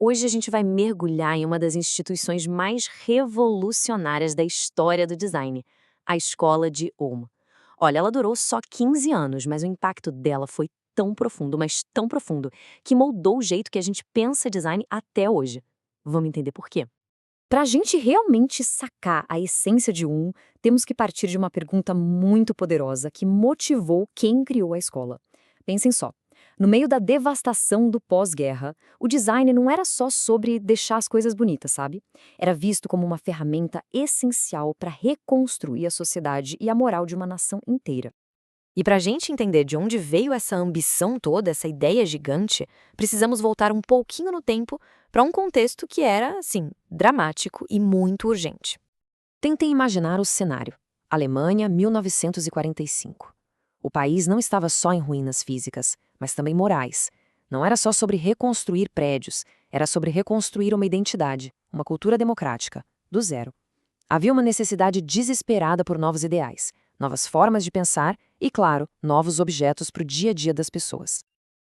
Hoje a gente vai mergulhar em uma das instituições mais revolucionárias da história do design, a Escola de Ulm. Olha, ela durou só 15 anos, mas o impacto dela foi tão profundo, mas tão profundo, que moldou o jeito que a gente pensa design até hoje. Vamos entender por quê? Para a gente realmente sacar a essência de Ulm, temos que partir de uma pergunta muito poderosa que motivou quem criou a escola. Pensem só. No meio da devastação do pós-guerra, o design não era só sobre deixar as coisas bonitas, sabe? Era visto como uma ferramenta essencial para reconstruir a sociedade e a moral de uma nação inteira. E para a gente entender de onde veio essa ambição toda, essa ideia gigante, precisamos voltar um pouquinho no tempo para um contexto que era, assim, dramático e muito urgente. Tentem imaginar o cenário. Alemanha, 1945. O país não estava só em ruínas físicas, mas também morais. Não era só sobre reconstruir prédios, era sobre reconstruir uma identidade, uma cultura democrática, do zero. Havia uma necessidade desesperada por novos ideais, novas formas de pensar e, claro, novos objetos para o dia a dia das pessoas.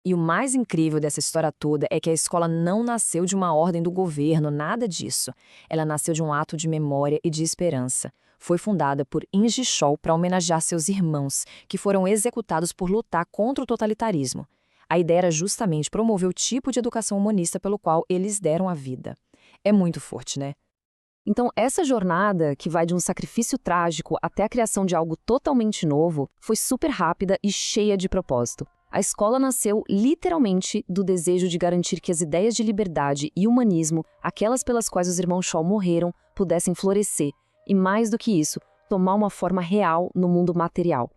E o mais incrível dessa história toda é que a escola não nasceu de uma ordem do governo, nada disso. Ela nasceu de um ato de memória e de esperança. Foi fundada por Inge Scholl para homenagear seus irmãos, que foram executados por lutar contra o totalitarismo. A ideia era justamente promover o tipo de educação humanista pelo qual eles deram a vida. É muito forte, né? Então, essa jornada, que vai de um sacrifício trágico até a criação de algo totalmente novo, foi super rápida e cheia de propósito. A escola nasceu literalmente do desejo de garantir que as ideias de liberdade e humanismo, aquelas pelas quais os irmãos Scholl morreram, pudessem florescer e, mais do que isso, tomar uma forma real no mundo material.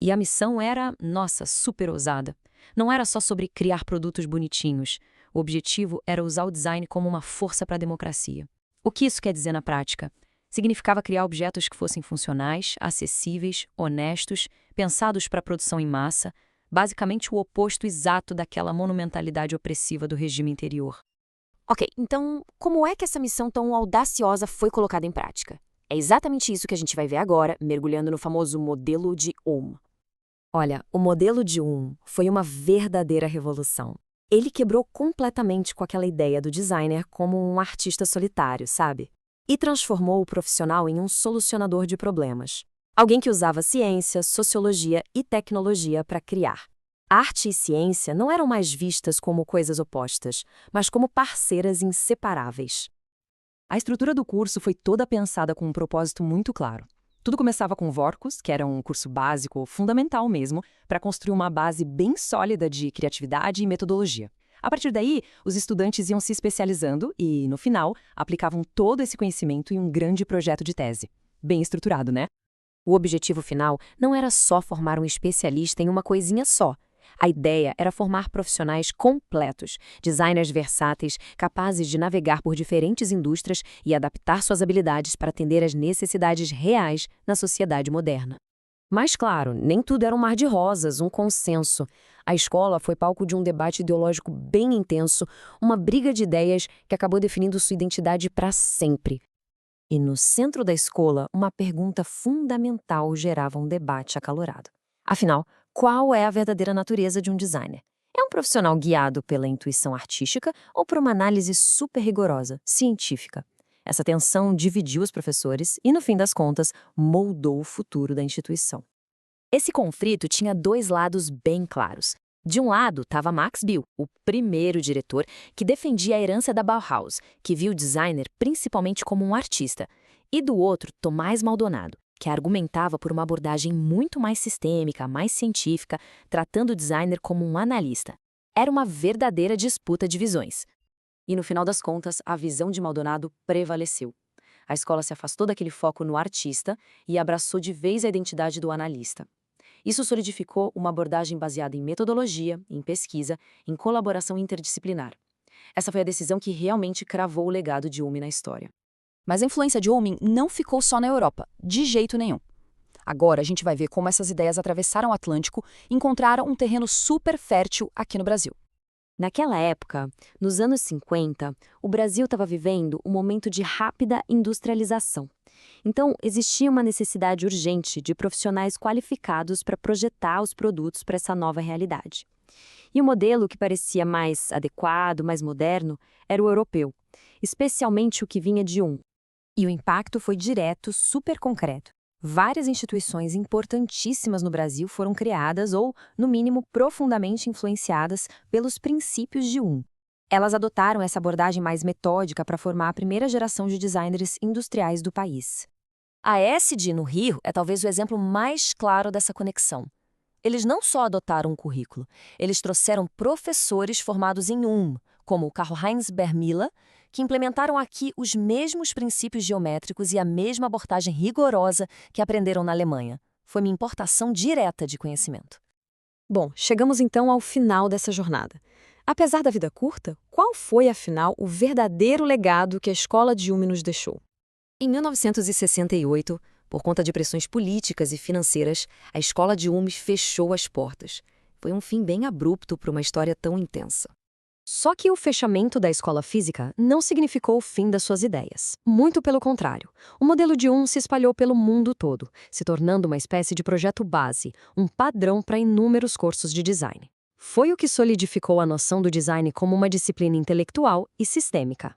E a missão era, nossa, super ousada. Não era só sobre criar produtos bonitinhos. O objetivo era usar o design como uma força para a democracia. O que isso quer dizer na prática? Significava criar objetos que fossem funcionais, acessíveis, honestos, pensados para produção em massa, basicamente o oposto exato daquela monumentalidade opressiva do regime interior. Ok, então como é que essa missão tão audaciosa foi colocada em prática? É exatamente isso que a gente vai ver agora, mergulhando no famoso modelo de Ulm. Olha, o modelo de Ulm foi uma verdadeira revolução. Ele quebrou completamente com aquela ideia do designer como um artista solitário, sabe? E transformou o profissional em um solucionador de problemas. Alguém que usava ciência, sociologia e tecnologia para criar. Arte e ciência não eram mais vistas como coisas opostas, mas como parceiras inseparáveis. A estrutura do curso foi toda pensada com um propósito muito claro. Tudo começava com Vorkus, que era um curso básico, fundamental mesmo, para construir uma base bem sólida de criatividade e metodologia. A partir daí, os estudantes iam se especializando e, no final, aplicavam todo esse conhecimento em um grande projeto de tese. Bem estruturado, né? O objetivo final não era só formar um especialista em uma coisinha só. A ideia era formar profissionais completos, designers versáteis, capazes de navegar por diferentes indústrias e adaptar suas habilidades para atender às necessidades reais na sociedade moderna. Mas, claro, nem tudo era um mar de rosas, um consenso. A escola foi palco de um debate ideológico bem intenso, uma briga de ideias que acabou definindo sua identidade para sempre. E no centro da escola, uma pergunta fundamental gerava um debate acalorado. Afinal, qual é a verdadeira natureza de um designer? É um profissional guiado pela intuição artística ou por uma análise super rigorosa, científica? Essa tensão dividiu os professores e, no fim das contas, moldou o futuro da instituição. Esse conflito tinha dois lados bem claros. De um lado estava Max Bill, o primeiro diretor que defendia a herança da Bauhaus, que viu o designer principalmente como um artista. E do outro, Tomás Maldonado, que argumentava por uma abordagem muito mais sistêmica, mais científica, tratando o designer como um analista. Era uma verdadeira disputa de visões. E no final das contas, a visão de Maldonado prevaleceu. A escola se afastou daquele foco no artista e abraçou de vez a identidade do analista. Isso solidificou uma abordagem baseada em metodologia, em pesquisa, em colaboração interdisciplinar. Essa foi a decisão que realmente cravou o legado de Ulm na história. Mas a influência de Ulm não ficou só na Europa, de jeito nenhum. Agora a gente vai ver como essas ideias atravessaram o Atlântico e encontraram um terreno super fértil aqui no Brasil. Naquela época, nos anos 50, o Brasil estava vivendo um momento de rápida industrialização. Então, existia uma necessidade urgente de profissionais qualificados para projetar os produtos para essa nova realidade. E o modelo que parecia mais adequado, mais moderno, era o europeu, especialmente o que vinha de E o impacto foi direto, super concreto. Várias instituições importantíssimas no Brasil foram criadas ou, no mínimo, profundamente influenciadas pelos princípios de Elas adotaram essa abordagem mais metódica para formar a primeira geração de designers industriais do país. A ESD, no Rio, é talvez o exemplo mais claro dessa conexão. Eles não só adotaram um currículo, eles trouxeram professores formados em como o Karl-Heinz Bermila, que implementaram aqui os mesmos princípios geométricos e a mesma abordagem rigorosa que aprenderam na Alemanha. Foi uma importação direta de conhecimento. Bom, chegamos então ao final dessa jornada. Apesar da vida curta, qual foi, afinal, o verdadeiro legado que a escola de Ulm nos deixou? Em 1968, por conta de pressões políticas e financeiras, a escola de Ulm fechou as portas. Foi um fim bem abrupto para uma história tão intensa. Só que o fechamento da escola física não significou o fim das suas ideias. Muito pelo contrário. O modelo de se espalhou pelo mundo todo, se tornando uma espécie de projeto base, um padrão para inúmeros cursos de design. Foi o que solidificou a noção do design como uma disciplina intelectual e sistêmica.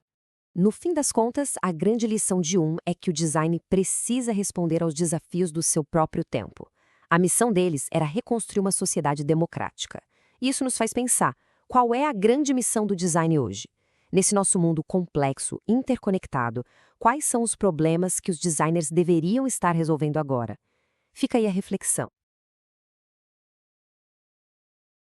No fim das contas, a grande lição de é que o design precisa responder aos desafios do seu próprio tempo. A missão deles era reconstruir uma sociedade democrática. E isso nos faz pensar: qual é a grande missão do design hoje? Nesse nosso mundo complexo, interconectado, quais são os problemas que os designers deveriam estar resolvendo agora? Fica aí a reflexão.